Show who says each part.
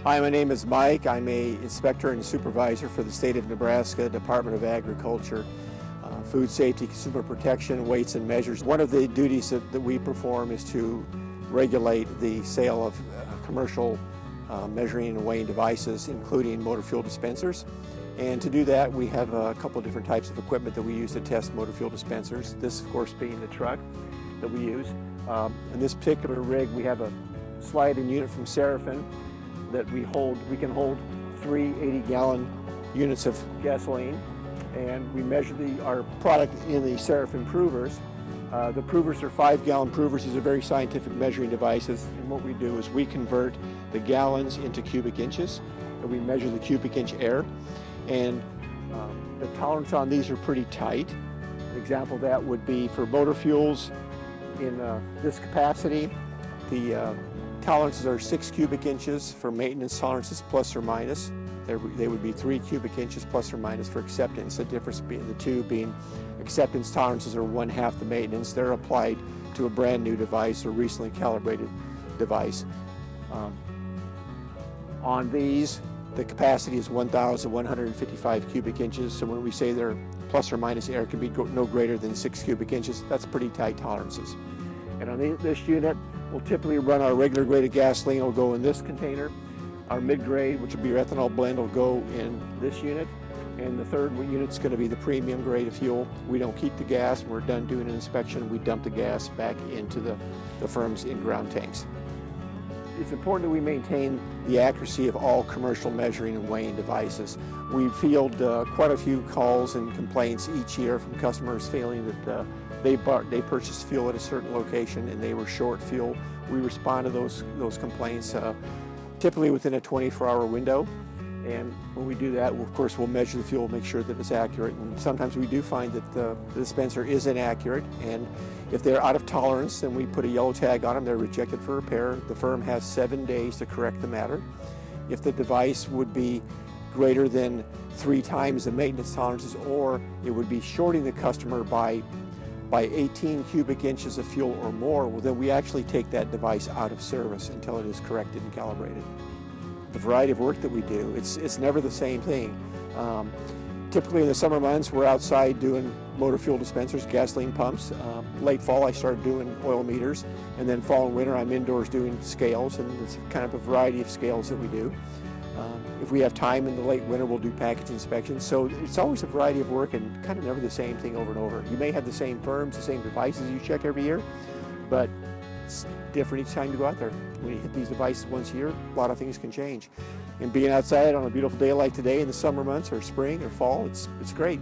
Speaker 1: Hi, my name is Mike. I'm an inspector and supervisor for the state of Nebraska Department of Agriculture, food safety, consumer protection, weights and measures. One of the duties that we perform is to regulate the sale of commercial measuring and weighing devices, including motor fuel dispensers. And to do that, we have a couple of different types of equipment that we use to test motor fuel dispensers. This, of course, being the truck that we use. In this particular rig, we have a slide-in unit from Seraphim that we can hold 3 80-gallon units of gasoline, and we measure our product in the Seraphim provers. The provers are 5-gallon provers. These are very scientific measuring devices, and what we do is we convert the gallons into cubic inches, and we measure the cubic inch air, and the tolerance on these are pretty tight. An example of that would be for motor fuels in this capacity. The tolerances are 6 cubic inches for maintenance tolerances, plus or minus. They would be 3 cubic inches plus or minus for acceptance. The difference between the two being acceptance tolerances are 1/2 the maintenance. They're applied to a brand new device or recently calibrated device. On these, the capacity is 1,155 cubic inches. So when we say they're plus or minus, air can be no greater than 6 cubic inches. That's pretty tight tolerances. And on this unit, we'll typically run our regular grade of gasoline will go in this container. Our mid-grade, which will be your ethanol blend, will go in this unit. And the third unit's going to be the premium grade of fuel. We don't keep the gas. When we're done doing an inspection, we dump the gas back into the firm's in-ground tanks. It's important that we maintain the accuracy of all commercial measuring and weighing devices. We field quite a few calls and complaints each year from customers feeling that they purchased fuel at a certain location and they were short fuel. We respond to those complaints typically within a 24-hour window. And when we do that, of course, we'll measure the fuel, make sure that it's accurate. And sometimes we do find that the dispenser is inaccurate. And if they're out of tolerance, then we put a yellow tag on them. They're rejected for repair. The firm has 7 days to correct the matter. If the device would be greater than 3 times the maintenance tolerances, or it would be shorting the customer by 18 cubic inches of fuel or more, well, then we actually take that device out of service until it is corrected and calibrated. The variety of work that we do, it's never the same thing. Typically in the summer months, we're outside doing motor fuel dispensers, gasoline pumps. Late fall, I started doing oil meters, and then fall and winter, I'm indoors doing scales, and it's kind of a variety of scales that we do. If we have time in the late winter, we'll do package inspections. So it's always a variety of work and kind of never the same thing over and over. You may have the same firms, the same devices you check every year, but it's different each time you go out there. When you hit these devices once a year, a lot of things can change. And being outside on a beautiful day like today in the summer months or spring or fall, it's great.